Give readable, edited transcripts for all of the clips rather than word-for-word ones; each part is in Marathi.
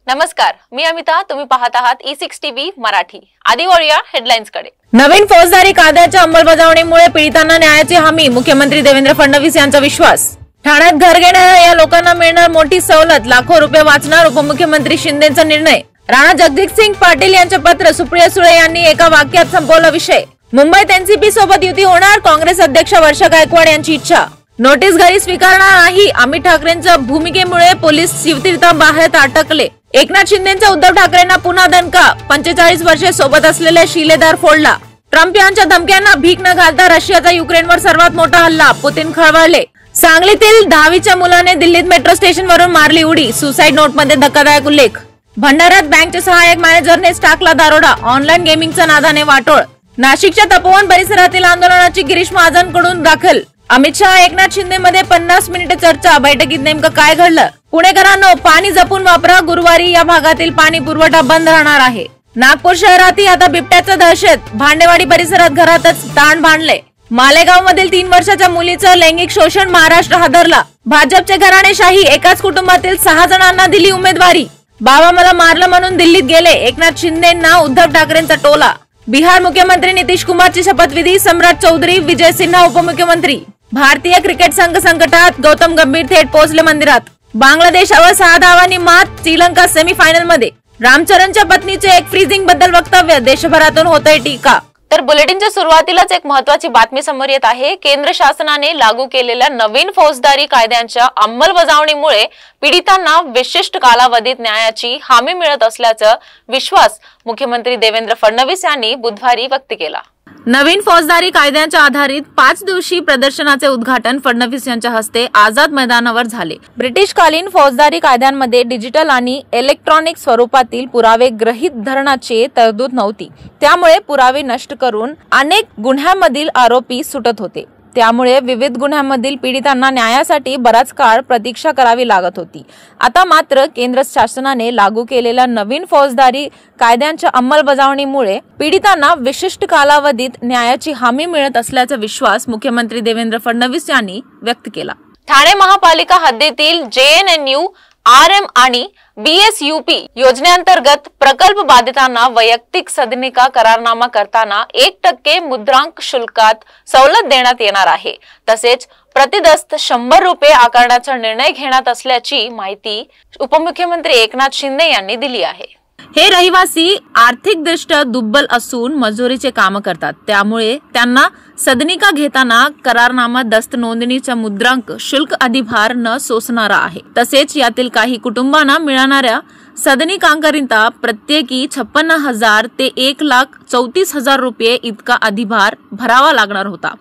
नमस्कार, मी अमिता. तुम्ही पाहत आहात E6 TV मराठी. आधी वळूया हेडलाईन्स कडे. नवीन फौजदारी कायद्याच्या अंमलबजावणीमुळे पीडितांना न्यायाची हमी, मुख्यमंत्री देवेंद्र फडणवीस यांचा विश्वास. ठाण्यात घर घेणाऱ्या या लोकांना मिळणार मोठी सवलत, लाखो रुपये वाचणार, उपमुख्यमंत्री शिंदेचा निर्णय. राणा जगजितसिंग पाटील यांचे पत्र, सुप्रिया सुळे यांनी एका वाक्यात संपवला विषय. मुंबईत एनसीपी सोबत युती होणार, काँग्रेस अध्यक्ष वर्षा गायकवाड यांची इच्छा. नोटीस घरी स्वीकारणार नाही, अमित ठाकरेंच्या भूमिकेमुळे पोलीस युतीबाहेर अटकले. एकनाथ शिंदेंचा उद्धव ठाकरेंना पुन्हा दणका, 45 वर्षे सोबत असलेले शिलेदार फोडला. ट्रम्प यांच्या धमक्यांना भीक न घालता रशियाचा युक्रेनवर सर्वात मोठा हल्ला, पुतीन खळबळले. सांगलीतील 10वीच्या मुलाने दिल्लीत मेट्रो स्टेशनवरून मारली उडी, सुसाईड नोटमध्ये धक्कादायक उल्लेख. भंडाऱ्यात बँकच्या सहाय्यक मॅनेजरनेच टाकला दारोडा, ऑनलाईन गेमिंगच्या नादाने वाटोळ. नाशिकच्या तपोवन परिसरातील आंदोलनाची गिरीश महाजनकडून दाखल. अमित शहा एकनाथ शिंदे मध्ये 50 मिनिटे चर्चा, बैठकीत नेमकं काय घडलं? पुणेकरांनो, पाणी जपून वापरा, गुरुवारी या भागातील पाणी पुरवठा बंद राहणार आहे. नागपूर शहरातही आता बिबट्याचा दहशत, भांडेवाडी परिसरात घरातच ताण बांधले. मालेगाव मधील 3 वर्षाच्या मुलीचं लैंगिक शोषण, महाराष्ट्र हादरला. भाजपचे घराणेशाही, एकाच कुटुंबातील 6 जणांना दिली उमेदवारी. बाबा मला मारलं म्हणून दिल्लीत गेले, एकनाथ शिंदेंना उद्धव ठाकरेंचा टोला. बिहार मुख्यमंत्री नितीश कुमारची शपथविधी, सम्राट चौधरी, विजय सिन्हा उपमुख्यमंत्री. भारतीय क्रिकेट संघ संकटात, गौतम गंभीर थेट पोहोचले मंदिरात. बांगलादेशावर 6 धावांनी मात, श्रीलंका सेमीफायनल मध्ये. रामचरणच्या पत्नीचे एक फ्रीजिंग बद्दल वक्तव्य, देशभरातून होतंय टीका. तर बुलेटिनच्या सुरुवातीलाच एक महत्त्वाची बातमी समोर येत आहे. केंद्र शासनाने लागू केलेल्या नवीन फौजदारी कायद्यांच्या अंमलबजावणीमुळे पीडितांना विशिष्ट कालावधीत न्यायाची हमी मिळत असल्याचा विश्वास मुख्यमंत्री देवेंद्र फडणवीस यांनी बुधवारी व्यक्त केला. नवीन फौजदारी कायद्यांच्या आधारित 5 दिवसीय प्रदर्शनाचे उद्घाटन फडणवीस यांच्या हस्ते आझाद मैदानावर झाले. ब्रिटिशकालीन फौजदारी कायद्यांमध्ये डिजिटल आणि इलेक्ट्रॉनिक स्वरूपातील पुरावे गृहीत धरण्याची तरतूद नव्हती. त्यामुळे पुरावे नष्ट करून अनेक गुन्ह्यांमधील आरोपी सुटत होते. त्यामुळे विविध गुन्ह्यांमधील पीडितांना न्यायासाठी बराच काळ प्रतीक्षा करावी लागत होती. आता मात्र केंद्र शासनाने लागू केलेल्या नवीन फौजदारी कायद्यांच्या अंमलबजावणीमुळे पीडितांना विशिष्ट कालावधीत न्यायाची हमी मिळत असल्याचा विश्वास मुख्यमंत्री देवेंद्र फडणवीस यांनी व्यक्त केला. ठाणे महापालिका हद्दीतील JNNU, RM आणि BSUP योजनेअंतर्गत प्रकल्प बाधितांना वैयक्तिक सदनिका करारनामा करताना 1% मुद्रांक शुल्कात सवलत देण्यात येणार आहे. तसेच प्रतिदस्त 100 रुपये आकारण्याचा निर्णय घेण्यात असल्याची माहिती उपमुख्यमंत्री एकनाथ शिंदे यांनी दिली आहे. हे रहिवासी आर्थिकदृष्ट्या दुर्बल असून मजुरीचे काम करतात. त्यामुळे त्यांना सदनिका घेताना करारनामा दस्त नोंदणीचा मुद्रांक शुल्क अधिभार न सोसणारा आहे. तसेच यातील काही कुटुंबांना मिळणाऱ्या सदनिकांकरिता प्रत्येकी 56,000 ते 1,34,000 रुपये इतका अधिभार भरावा लागणार होता.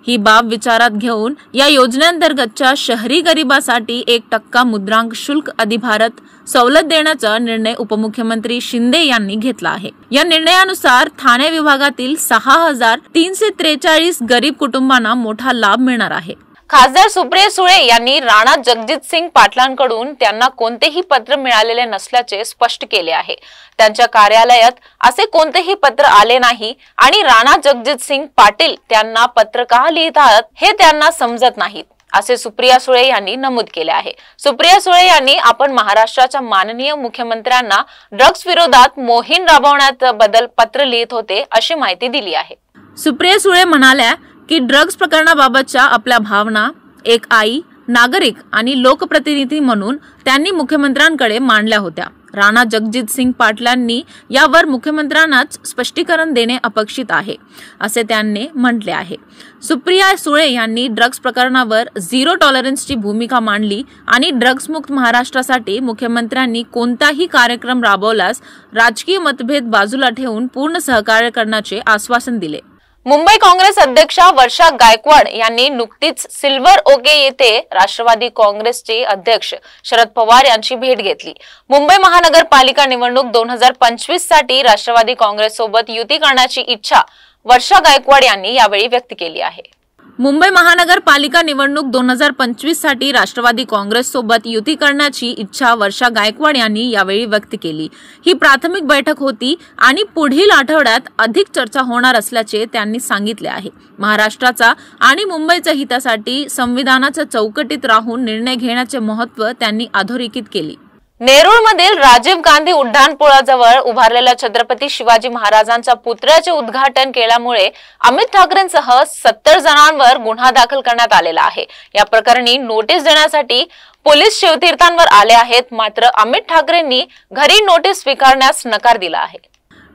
ही बाब विचारात घेऊन या योजनेअंतर्गतच्या शहरी गरिबासाठी 1% मुद्रांक शुल्क अधिभारात सवलत देण्याचा निर्णय उपमुख्यमंत्री शिंदे यांनी घेतला आहे. या निर्णयानुसार ठाणे विभागातील 6,343 गरीब कुटुंबांना मोठा लाभ मिळणार आहे. खासदार सुप्रिया सुळे यांनी राणा जगजितसिंग पाटलांकडून त्यांना कोणतेही पत्र मिळालेले नसल्याचे स्पष्ट केले आहे. त्यांच्या कार्यालयात असे कोणतेही पत्र आले नाही आणि राणा जगजितसिंग पाटील त्यांना पत्र का लिहितात हे त्यांना समजत नाहीत, असे सुप्रिया सुळे यांनी नमूद केले आहे. सुप्रिया सुळे यांनी आपण महाराष्ट्राच्या माननीय मुख्यमंत्र्यांना ड्रग्ज विरोधात मोहीम राबवण्याबद्दल पत्र लिहित होते, अशी माहिती दिली आहे. सुप्रिया सुळे म्हणाल्या की ड्रग्ज प्रकरणाबाबतच्या आपल्या भावना एक आई, नागरिक आणि लोकप्रतिनिधी म्हणून त्यांनी मुख्यमंत्र्यांकडे मांडल्या होत्या. राणा जगजितसिंग पाटलांनी यावर मुख्यमंत्र्यांनाच स्पष्टीकरण देणे अपेक्षित आहे, असे त्यांनी म्हटले आहे. सुप्रिया सुळे यांनी ड्रग्ज प्रकरणावर 0 टॉलरन्सची भूमिका मांडली आणि ड्रग्जमुक्त महाराष्ट्रासाठी मुख्यमंत्र्यांनी कोणताही कार्यक्रम राबवल्यास राजकीय मतभेद बाजूला ठेवून पूर्ण सहकार्य करण्याचे आश्वासन दिले. मुंबई काँग्रेस अध्यक्षा वर्षा गायकवाड यांनी नुकतीच सिल्वर ओके येथे राष्ट्रवादी काँग्रेसचे अध्यक्ष शरद पवार यांची भेट घेतली. मुंबई महानगरपालिका निवडणूक 2025 साठी राष्ट्रवादी काँग्रेस सोबत युती करण्याची इच्छा वर्षा गायकवाड यांनी यावेळी व्यक्त केली आहे. मुंबई महानगरपालिका निवडणूक 2025 साठी राष्ट्रवादी काँग्रेस सोबत युती करण्याची इच्छा वर्षा गायकवाड यांनी यावेळी व्यक्त केली. ही प्राथमिक बैठक होती आणि पुढील आठवड्यात अधिक चर्चा होणार असल्याचे त्यांनी सांगितले आहे. महाराष्ट्राचा आणि मुंबईच्या हितासाठी संविधानाच्या चौकटीत राहून निर्णय घेण्याचे महत्त्व त्यांनी अधोरेखित केले. नेरूळमधील राजीव गांधी उड्डाणपुलाजवळ उभारलेल्या छत्रपती शिवाजी महाराजांच्या पुतळ्याचे उद्घाटन केल्यामुळे अमित ठाकरेंसह 70 जणांवर गुन्हा दाखल करण्यात आलेला आहे। या प्रकरणी नोटीस देण्यासाठी पोलीस शिवतीर्थांवर आले आहेत, मात्र अमित ठाकरेंनी घरी नोटीस स्वीकारण्यास नकार दिला आहे।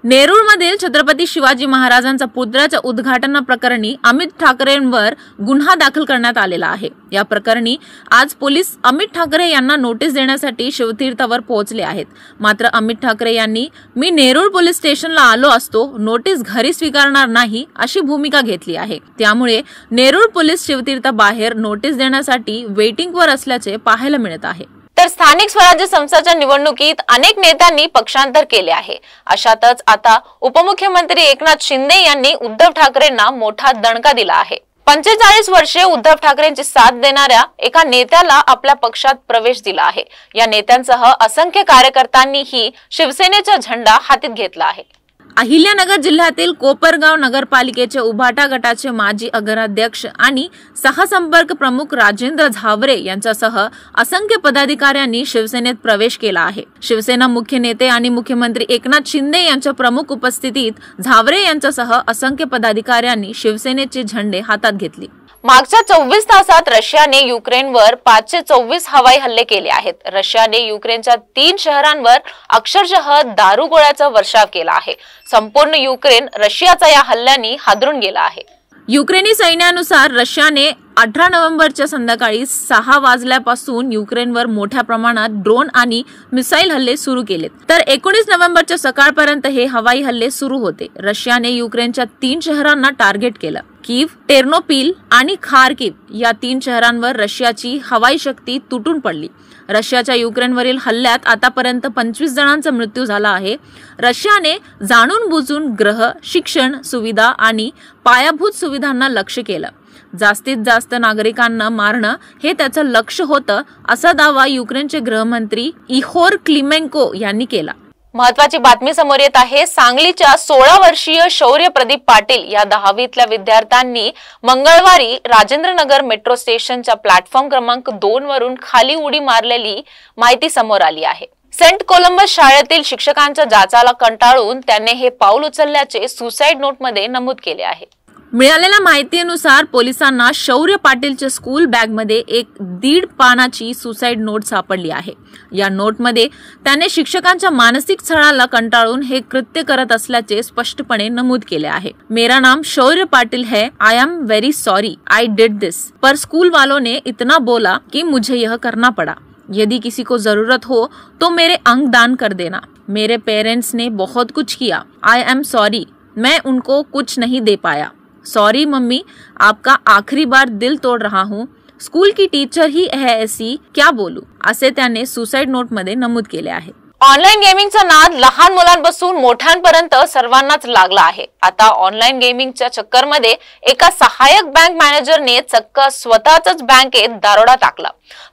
नेरूळमधील छत्रपती शिवाजी महाराजांच्या पुतळ्याच्या उद्घाटनाप्रकरणी अमित ठाकरेंवर गुन्हा दाखल करण्यात आलेला आहे। या प्रकरणी आज पोलीस अमित ठाकरे यांना नोटीस देण्यासाठी शिवतीर्थावर पोहोचले आहेत, मात्र अमित ठाकरे यांनी मी नेरूळ पोलीस स्टेशनला आलो असतो, नोटीस घरी स्वीकारणार नाही अशी भूमिका घेतली आहे। त्यामुळे नेरूळ पोलीस शिवतीर्थाबाहेर नोटीस देण्यासाठी वेटिंगवर असल्याचे पाहायला मिळत आहे। तर स्थानिक स्वराज्य संस्थांच्या निवडणुकीत अनेक नेत्यांनी पक्षांतर केले आहे। अशातच आता उपमुख्यमंत्री एकनाथ शिंदे यांनी उद्धव ठाकरेंना मोठा दणका दिला आहे। 45 वर्षे उद्धव ठाकरेंची साथ देणाऱ्या एका नेत्याला आपल्या पक्षात प्रवेश दिला आहे। या नेत्यांसह असंख्य कार्यकर्त्यांनीही शिवसेनेचा झेंडा हातात घेतला आहे। अहिल्यानगर जिल्ह्यातील कोपरगाव नगरपालिकेचे उभाटा गटाचे माजी नगराध्यक्ष आणि सहसंपर्क प्रमुख राजेंद्र झावरे यांच्यासह असंख्य पदाधिकाऱ्यांनी शिवसेनेत प्रवेश केला आहे। शिवसेना मुख्य नेते आणि मुख्यमंत्री एकनाथ शिंदे यांच्या प्रमुख उपस्थितीत झावरे यांच्यासह असंख्य पदाधिकाऱ्यांनी शिवसेनेचे झेंडे हातात घेतले। मागच्या 24 तासात रशियाने युक्रेनवर 524 हवाई हल्ले केले आहेत। रशियाने युक्रेनच्या 3 शहरांवर अक्षरशः दारुगोळ्याचा वर्षाव केला आहे। संपूर्ण युक्रेन रशियाचा या हल्ल्यांनी हादरून गेला आहे। युक्रेनी सैन्यानुसार रशियाने 18 नोव्हेंबरच्या संध्याकाळी 6 वाजल्यापासून युक्रेनवर मोठ्या प्रमाणात ड्रोन आणि मिसाईल हल्ले सुरू केलेत, तर 19 नोव्हेंबरच्या सकाळपर्यंत हे हवाई हल्ले सुरू होते। रशियाने युक्रेनच्या 3 शहरांना टार्गेट केलं। कीव्ह, टेर्नोपिल आणि खार्किव्ह या 3 शहरांवर रशियाची हवाई शक्ती तुटून पडली। रशियाच्या युक्रेनवरील हल्ल्यात आतापर्यंत 25 जणांचा मृत्यू झाला आहे। रशियाने जाणून बुजून ग्रह, शिक्षण सुविधा आणि पायाभूत सुविधांना लक्ष्य केलं। जास्तीत जास्त नागरिकांना मारणं हे त्याचं लक्ष्य होतं, असा दावा युक्रेनचे गृहमंत्री इहोर क्लिमेंको यांनी केला। महत्वाची बातमी समोर येत आहे। सांगलीच्या 16 वर्षीय शौर्य प्रदीप पाटील या 10वीतल्या विद्यार्थ्यांनी मंगळवारी राजेंद्रनगर मेट्रो स्टेशनच्या प्लॅटफॉर्म क्रमांक 2 वरून खाली उडी मारलेली माहिती समोर आली आहे। सेंट कोलंबस शाळेतील शिक्षकांच्या जाचाला कंटाळून त्याने हे पाऊल उचलल्याचे सुसाईड नोटमध्ये नमूद केले आहे। मिळालेल्या माहितीनुसार पोलिसांना शौर्य पाटीलच्या स्कूल बॅगमध्ये एक 1.5 पानाची सुसाईड नोट सापडली आहे। या नोटमध्ये त्याने शिक्षकांच्या मानसिक छळाला कंटाळून हे कृत्य करत असल्याचे स्पष्टपणे नमूद केले आहे। मेरा नाम शौर्य पाटिल है, I am very sorry I did this, पर स्कूल वालों ने इतना बोला कि मुझे यह करना पड़ा। यदि किसी को जरूरत हो तो मेरे अंग दान कर देना। मेरे पेरेंट्स ने बहुत कुछ किया, आई एम सॉरी, मैं उनको कुछ नहीं दे पाया। सॉरी मम्मी, आपका आखिरी बार दिल तोड़ रहा हूँ, स्कूल की टीचर ही है ऐसी, क्या बोलू, असे त्याने सुसाईड नोटमध्ये नमूद केले आहे। ऑनलाईन गेमिंगचा नाद लहान मुलांपासून मोठ्यांपर्यंत सर्वांनाच लागला आहे। आता ऑनलाईन गेमिंगच्या चक्करमध्ये एका सहाय्यक बँक मॅनेजरने चक्क स्वतःच बँकेत दारोडा टाकला।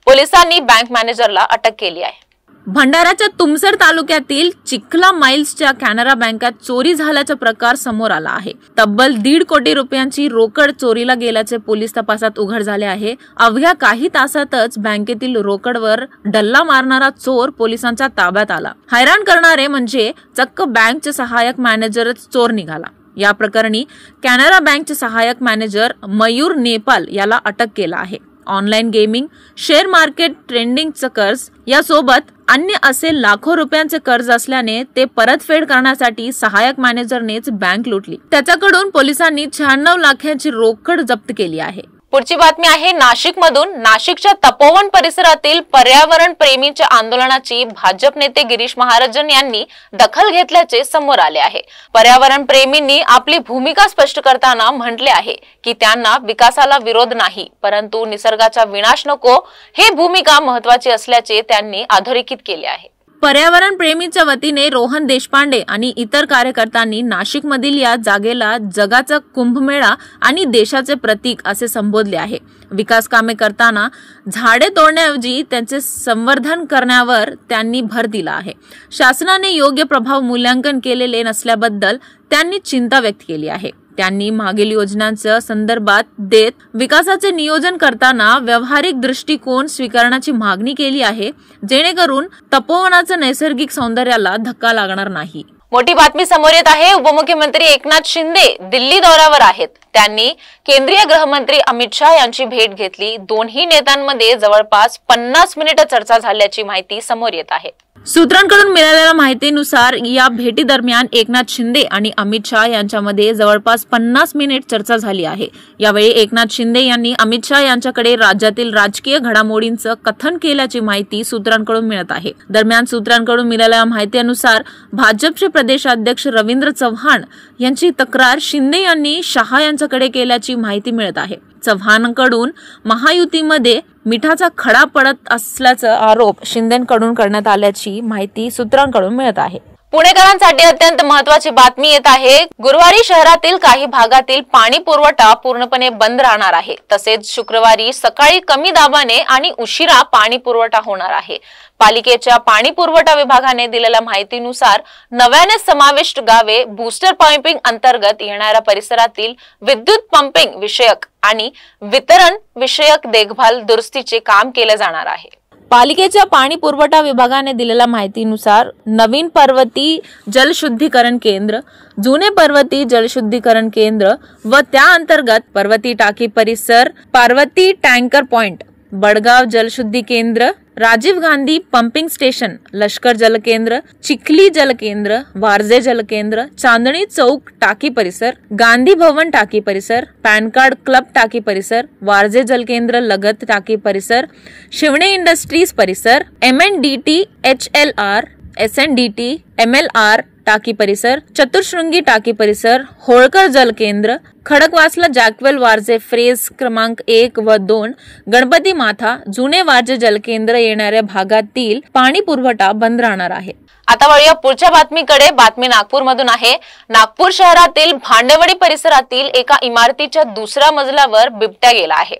पोलिसांनी बँक मॅनेजरला अटक केली आहे। भंडाराच्या तुमसर तालुक्यातील चिखला माइल्सच्या कॅनरा बँकेत चोरी झाल्याचा प्रकार समोर आला आहे। तब्बल 1.5 कोटी रुपयांची रोकड चोरीला गेल्याचे पोलीस तपासात उघड झाले आहे। अवघ्या काही तासातच बँकेतील रोकडवर डल्ला मारणारा चोर पोलिसांच्या ताब्यात आला। हैराण करणारे म्हणजे चक्क बँकचे सहाय्यक मॅनेजरच चोर निघाला। या प्रकरणी कॅनरा बँकचे सहाय्यक मॅनेजर मयूर नेपाल याला अटक केला आहे। ऑनलाईन गेमिंग, शेअर मार्केट, ट्रेंडिंगचं कर्ज यासोबत अन्य असे लाखो रुपयांचे कर्ज असल्याने ते परतफेड करण्यासाठी सहाय्यक मॅनेजरनेच बँक लुटली। त्याच्याकडून पोलिसांनी 96 लाखांची रोकड जप्त केली आहे। पुढची बातमी आहे नाशिक मधून। नाशिकच्या तपोवन परिसरातील पर्यावरण प्रेमीच्या आंदोलनाची भाजप नेते गिरीश महाजन यांनी दखल घेतल्याचे समोर आले आहे। पर्यावरण प्रेमींनी आपली भूमिका स्पष्ट करताना म्हटले आहे की त्यांना विकासाला विरोध नाही, परंतु निसर्गाचा विनाश नको हे भूमिका महत्त्वाची असल्याचे त्यांनी अधोरेखित केले आहे। पर्यावरण प्रेमीच्या वतीने रोहन देशपांडे आणि इतर कार्यकर्त्यांनी नाशिकमधील या जागेला जगाचा कुंभमेळा आणि देशाचे प्रतीक असे संबोधले आहे। विकास कामे करताना झाडे तोडण्याऐवजी त्यांचे संवर्धन करण्यावर त्यांनी भर दिला आहे। शासनाने योग्य प्रभाव मूल्यांकन केलेले नसल्याबद्दल त्यांनी चिंता व्यक्त केली आहे। त्यांनी मागील योजनांच्या संदर्भात देत विकासाचे नियोजन करताना व्यावहारिक दृष्टिकोन स्वीकारण्याची मागणी केली आहे, जेणेकरून तपोवनाच्या नैसर्गिक सौंदर्याला धक्का लागणार नाही। मोठी बातमी समोर येत आहे। उपमुख्यमंत्री एकनाथ शिंदे दिल्ली दौऱ्यावर आहेत। त्यांनी केंद्रीय गृहमंत्री अमित शाह यांची भेट घेतली। दोन्ही नेत्यांमध्ये जवळपास 50 मिनिटे चर्चा झाल्याची माहिती समोर येत आहे। सूत्रांकडून मिळालेल्या माहितीनुसार या भेटी दरम्यान एकनाथ शिंदे आणि अमित शाह यांच्यामध्ये जवळपास 50 मिनिट चर्चा झाली आहे। यावेळी एकनाथ शिंदे यांनी अमित शाह यांच्याकडे राज्यातील राजकीय घडामोडींचं कथन केल्याची माहिती सूत्रांकडून मिळत आहे। दरम्यान सूत्रांकडून मिळालेल्या माहितीनुसार भाजपचे प्रदेशाध्यक्ष रवींद्र चव्हाण यांची तक्रार शिंदे यांनी शाह यांच्याकडे केल्याची माहिती मिळत आहे। चव्हाणांकडून महायुतीमध्ये मिठाचा खडा पडत असल्याचा आरोप शिंदेंकडून करण्यात आल्याची माहिती सूत्रांकडून मिळत आहे। पुणेकरांसाठी अत्यंत महत्त्वाची बातमी येत आहे। गुरुवारी शहरातील काही भागातील पाणी पुरवठा पूर्णपणे बंद राहणार आहे। तसेच शुक्रवारी सकाळी कमी दाबाने आणि उशिरा पाणी पुरवठा होणार आहे। पालिकेच्या पाणी पुरवठा विभागाने दिलेल्या माहितीनुसार नव्याने समाविष्ट गावे बूस्टर पंपिंग अंतर्गत येणाऱ्या परिसरातील विद्युत पंपिंग विषयक आणि वितरण विषयक देखभाल दुरुस्तीचे काम केले जाणार आहे। पालिकेच्या पाणी पुरवठा विभागाने दिलेल्या माहितीनुसार नवीन पर्वती जलशुद्धीकरण केंद्र, जुने पर्वती जलशुद्धीकरण केंद्र व त्या अंतर्गत पर्वती टाकी परिसर, पार्वती टँकर पॉइंट, बडगाव जलशुद्धी केंद्र, राजीव गांधी पंपिंग स्टेशन, लष्कर जलकेंद्र, चिखली जलकेंद्र, वारजे जलकेंद्र, चांदणी चौक टाकी परिसर, गांधी भवन टाकी परिसर, पॅन कार्ड क्लब टाकी परिसर, वारजे जलकेंद्र लगत टाकी परिसर, शिवणे इंडस्ट्रीज परिसर, MNDT HLR, SNDT MLR टाकी परिसर, चतुर्शृंगी टाकी परिसर, होळकर जलकेंद्र, खडकवासला जॅकवेल वारजे फ्रेज क्रमांक 1 व 2, गणपती माथा, जुने वारजे जलकेंद्र येणाऱ्या भागातील पाणी पुरवठा बंद राहणार आहे। आता वळूया पुढच्या बातमीकडे। बातमी नागपूर मधून आहे। नागपूर शहरातील भांडेवाडी परिसरातील एका इमारतीच्या दुसऱ्या मजल्यावर बिबट्या गेला आहे।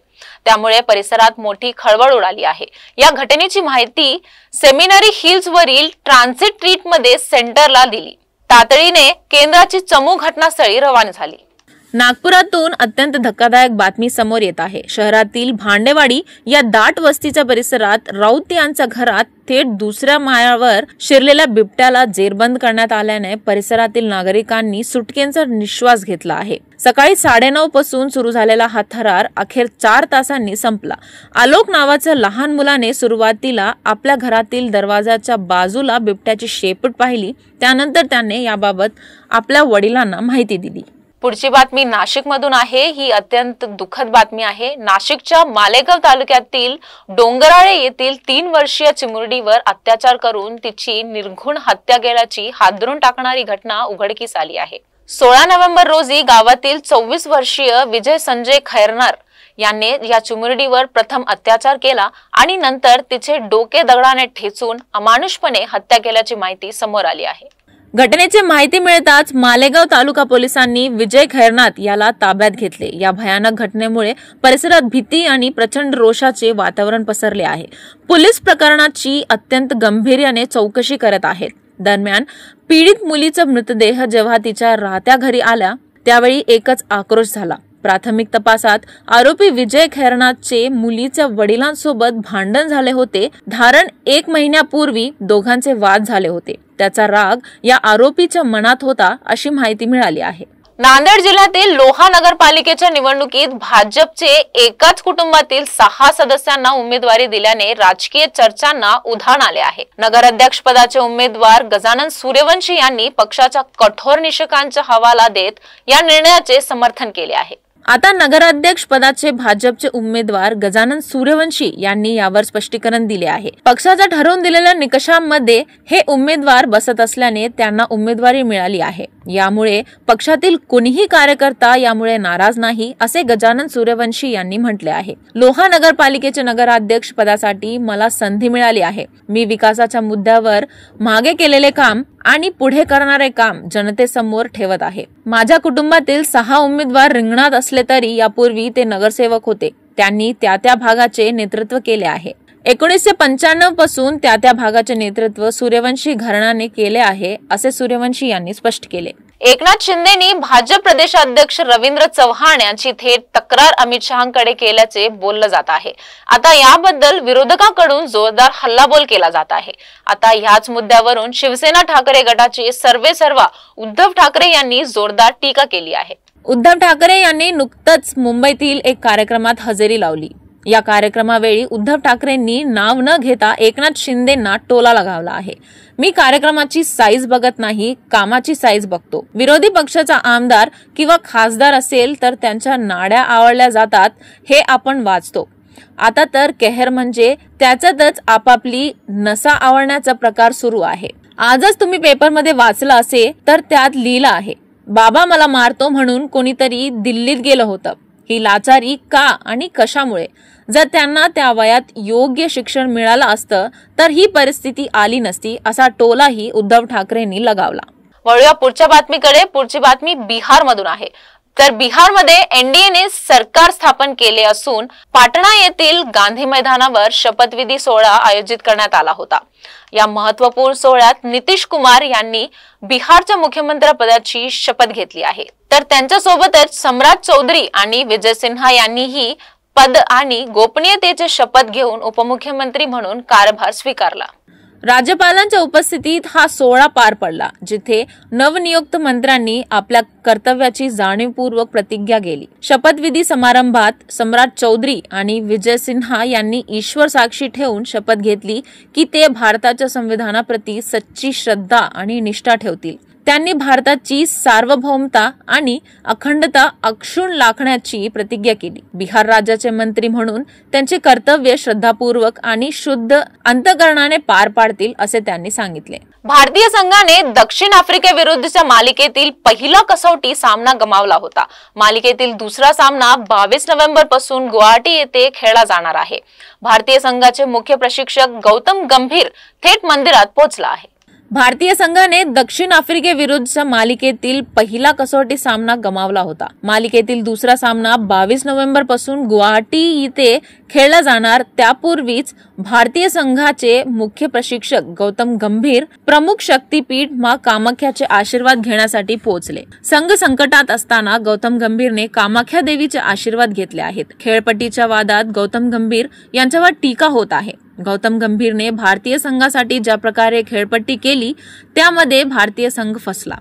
त्यामुळे परिसरात मोठी खळबळ उडाली आहे। या घटनेची माहिती सेमिनरी हिल्स वरील ट्रान्झिट ट्रीटमध्ये सेंटरला दिली। तातडीने केंद्राची चमू घटनास्थळी रवाना झाली। नागपुरातून अत्यंत धक्कादायक बातमी समोर येत आहे। शहरातील भांडेवाडी या दाट वस्तीच्या परिसरात राऊत यांच्या घरात थेट दुसऱ्या माळ्यावर शिरलेल्या बिबट्याला जेरबंद करण्यात आल्याने परिसरातील नागरिकांनी सुटकेचा निश्वास घेतला आहे। सकाळी 9:30 पासून सुरू झालेला हा थरार अखेर 4 तासांनी संपला। आलोक नावाच्या लहान मुलाने सुरुवातीला आपल्या घरातील दरवाजाच्या बाजूला बिबट्याची शेपूट पाहिली, त्यानंतर त्याने याबाबत आपल्या वडिलांना माहिती दिली। पुढची बातमी नाशिक मधून आहे। ही अत्यंत दुःखद बातमी आहे। नाशिकच्या मालेगाव तालुक्यातील डोंगराळे येथील 3 वर्षीय चिमुरडीवर अत्याचार करून तिची निर्घृण हत्या केल्याची हादरून टाकणारी घटना उघडकीस आली आहे। 16 नोव्हेंबर रोजी गावातील 24 वर्षीय विजय संजय खैरनार यांनी या चिमुरडीवर प्रथम अत्याचार केला आणि नंतर तिचे डोके दगडाने ठेचून अमानुषपणे हत्या केल्याची माहिती समोर आली आहे। घटनेची माहिती मिळताच मालेगाव तालुका पोलिसांनी विजय खैरनार याला ताब्यात घेतले। या भयानक घटनेमुळे परिसरात भीती आणि प्रचंड रोषाचे वातावरण पसरले आहे। पोलीस प्रकरणाची अत्यंत गंभीर्याने चौकशी करत आहेत। दरम्यान पीडित मुलीचा मृतदेह जेव्हा तिच्या राहत्या घरी आला त्यावेळी एकच आक्रोश झाला। प्राथमिक तपासात आरोपी विजय खैरनारचे मुलीच्या वडिलांसोबत भांडण झाले होते। धारण 1 महिन्यापूर्वी दोघांचे वाद झाले होते। त्याचा राग या आरोपीच्या मनात होता अशी माहिती मिळाली आहे। नांदेड जिल्ह्यातील लोहा नगरपालिकेच्या निवडणुकीत भाजपचे एकाच कुटुंबातील 6 सदस्यांना उमेदवारी दिल्याने राजकीय चर्चांना उधाण आले आहे। नगराध्यक्ष पदाचे उमेदवार गजानन सूर्यवंशी यांनी पक्षाच्या कठोर निषेधांचा हवाला देत या निर्णयाचे समर्थन केले आहे। आता नगराध्यक्ष पदाचे भाजपचे उमेदवार गजानन सूर्यवंशी यांनी यावर स्पष्टीकरण दिले आहे। पक्षाच्या ठरवून दिलेल्या निकषांमध्ये हे उमेदवार बसत असल्याने त्यांना उमेदवारी मिळाली आहे। यामुळे पक्षातील कोणीही कार्यकर्ता यामुळे नाराज नाही असे गजानन सूर्यवंशी यांनी म्हटले आहे। लोहा नगरपालिकेचे नगराध्यक्ष पदासाठी मला संधी मिळाली आहे। मी विकासाच्या मुद्द्यावर मागे केलेले काम आणि पुढे करणारे काम जनतेसमोर ठेवत आहे। माझ्या कुटुंबातील 6 उमेदवार रिंगणात असले तरी यापूर्वी ते नगरसेवक होते। त्यांनी त्या भागाचे नेतृत्व केले आहे। 1995 पासून त्या भागाचे नेतृत्व सूर्यवंशी घराण्याने केले आहे असे सूर्यवंशी यांनी स्पष्ट केले। एकनाथ शिंदेनी भाजप प्रदेशाध्यक्ष रवींद्र चव्हाण यांची थेट तक्रार अमित शहांकडे केल्याचे बोललं जात आहे। आता याबद्दल विरोधकांकडून जोरदार हल्लाबोल केला जात आहे। आता ह्याच मुद्द्यावरून शिवसेना ठाकरे गटाचे सर्वेसर्वा उद्धव ठाकरे यांनी जोरदार टीका केली आहे। उद्धव ठाकरे यांनी नुकतंच मुंबईतील एक कार्यक्रमात हजेरी लावली। या कार्यक्रमावेळी उद्धव ठाकरेंनी नाव न घेता एकनाथ शिंदेंना टोला लगावला आहे। मी कार्यक्रमाची साईज बघत नाही, कामाची साईज बघतो। विरोधी पक्षाचा आमदार किंवा खासदार असेल तर त्यांच्या नाड्या आवळल्या जातात हे आपण वाचतो। आता तर केहर म्हणजे त्याच्यातच आपापली नसा आवळण्याचा प्रकार सुरू आहे। आजच तुम्ही पेपरमध्ये वाचलं असे तर त्यात लिहिलं आहे, बाबा मला मारतो म्हणून कोणीतरी दिल्लीत गेलं होतं। ही लाचारी का आणि कशामुळे? जर त्यांना त्या वयात योग्य शिक्षण मिळालं असतं तर ही परिस्थिती आली नसती, असा टोलाही उद्धव ठाकरेंनी लगावला। वळूया पुढच्या बातमीकडे। पुढची बातमी बिहार मधून आहे। तर बिहारमध्ये एनडीएने सरकार स्थापन केले असून पाटणा येथील गांधी मैदानावर शपथविधी सोहळा आयोजित करण्यात आला होता। या महत्त्वपूर्ण सोहळ्यात नितीश कुमार यांनी बिहारच्या मुख्यमंत्रीपदाची शपथ घेतली आहे। तर त्यांच्या सोबतच सम्राट चौधरी आणि विजय सिन्हा यांनीही पद आणि गोपनीयतेची शपथ घेऊन उपमुख्यमंत्री म्हणून कारभार स्वीकारला। राज्यपालांच्या उपस्थितीत हा सोहळा पार पडला, जिथे नवनियुक्त मंत्र्यांनी आपल्या कर्तव्याची जाणीवपूर्वक प्रतिज्ञा केली। शपथविधी समारंभात सम्राट चौधरी आणि विजय सिन्हा यांनी ईश्वर साक्षी ठेवून शपथ घेतली की ते भारताच्या संविधानाप्रती सच्ची श्रद्धा आणि निष्ठा ठेवतील। त्यांनी भारताची सार्वभौमता आणि अखंडता अक्षुण्ण राखण्याची प्रतिज्ञा केली। बिहार राज्याचे मंत्री म्हणून त्यांचे कर्तव्य श्रद्धापूर्वक आणि शुद्ध अंतःकरणाने पार पाडतील असे त्यांनी सांगितले। भारतीय संघाने दक्षिण आफ्रिकेविरुद्धच्या मालिकेतील पहिला कसोटी सामना गमावला होता। मालिकेतील दुसरा सामना 22 नोव्हेंबर पासून गुवाहाटी येथे खेळला जाणार आहे। भारतीय संघाचे मुख्य प्रशिक्षक गौतम गंभीर थेट मंदिरात पोहोचला आहे। भारतीय संघाने दक्षिण आफ्रिकेविरुद्धच्या मालिकेतील पहिला कसोटी सामना गमावला होता। मालिकेतील दुसरा सामना 22 नोव्हेंबर पासून गुवाहाटी येथे खेळला जाणार त्यापूर्वीच भारतीय संघाचे मुख्य प्रशिक्षक गौतम गंभीर प्रमुख शक्तीपीठ मां कामाख्याचे आशीर्वाद घेण्यासाठी पोहोचले। संघ संकटात असताना गौतम गंभीरने कामाख्या देवीचे आशीर्वाद घेतले आहेत। खेळपट्टीच्या वादात गौतम गंभीर यांच्यावर टीका होत आहे। गौतम गंभीरने भारतीय संघासाठी ज्या प्रकारे खेळपट्टी केली त्यामध्ये भारतीय संघ फसला।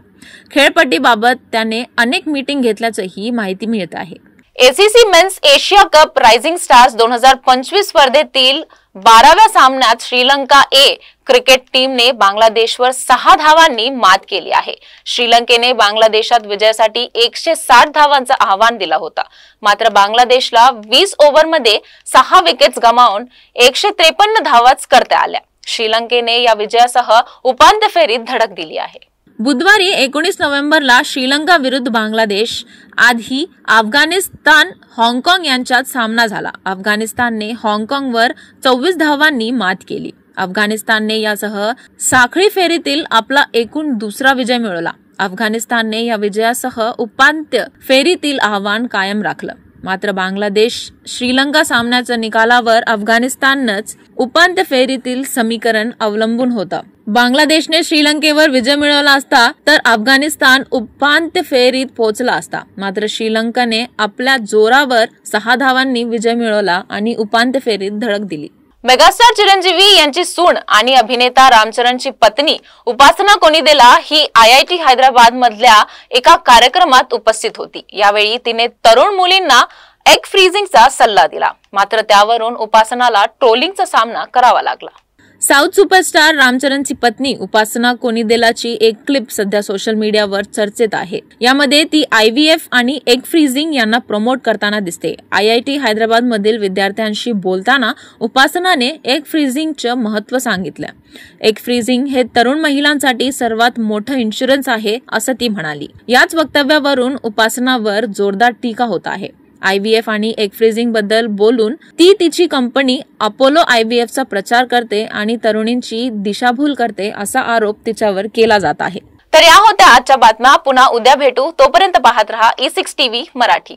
खेळपट्टीबाबत त्याने अनेक मीटिंग घेतल्याचंही माहिती मिळत आहे। ACC men's Asia cup rising stars 2025 स्पर्धेतील 12व्या सामन्यात श्रीलंका ए क्रिकेट टीमने बांगलादेशवर 6 धावांनी मात केली आहे। श्रीलंकेने बांगलादेशात विजयासाठी 160 धावांचं आव्हान दिलं होतं, मात्र बांगलादेशला 20 ओव्हरमध्ये 6 विकेट्स गमावून 153 धावाच करता आल्या। श्रीलंकेने या विजयासह उपांत्य फेरीत धडक दिली आहे। बुधवारी 19 नोव्हेंबरला श्रीलंका विरुद्ध बांगलादेश आधी अफगाणिस्तान हाँगकाँग यांच्यात सामना झाला। अफगाणिस्तानने हाँगकाँगवर 24 धावांनी मात केली। अफगाणिस्तानने यासह साखळी फेरीतील आपला एकूण दुसरा विजय मिळवला। अफगाणिस्तानने या विजयासह उपांत्य फेरीतील आव्हान कायम राखलं, मात्र बांगलादेश श्रीलंका सामन्याच्या निकालावर अफगाणिस्तानच उपांत्य फेरीतील समीकरण अवलंबून होतं। बांगलादेशने श्रीलंकेवर विजय मिळवला असता तर अफगाणिस्तान उपांत्य फेरीत पोहोचला असता, मात्र श्रीलंकेने आपल्या जोरावर 6 धावांनी विजय मिळवला आणि उपांत्य फेरीत धडक दिली। मेगास्टार चिरंजीवी यांची सून आणि अभिनेता रामचरणची पत्नी उपासना कोनिदेला ही IIT हैदराबाद मधल्या एका कार्यक्रमात उपस्थित होती। यावेळी तिने तरुण मुलींना एग फ्रीजिंगचा सल्ला दिला, मात्र त्यावरून उपासनाला ट्रोलिंगचा सामना करावा लागला। साऊथ सुपरस्टार रामचरणची पत्नी उपासना कोनिदेलाची एक क्लिप सध्या सोशल मीडियावर चर्चेत आहे। यामध्ये ती IVF आणि एग फ्रीजिंग यांना प्रमोट करताना दिसते। IIT हैदराबाद मधील विद्यार्थ्यांशी बोलताना उपासनाने एग फ्रीजिंगचे महत्त्व सांगितले। एग फ्रीजिंग हे तरुण महिलांसाठी सर्वात मोठं इन्शुरन्स आहे असं ती म्हणाली। याच वक्तव्यावरून उपासनावर जोरदार टीका होत आहे। IVF आणि एग फ्रीजिंग बद्दल बोलून ती तिची कंपनी अपोलो IVF चा प्रचार करते आणि तरुणींची दिशाभूल करते असा आरोप तिच्यावर केला जात आहे। तर या होत्या आजच्या बातम्या। पुन्हा उद्या भेटू, तोपर्यंत पाहत रहा E6 TV मराठी।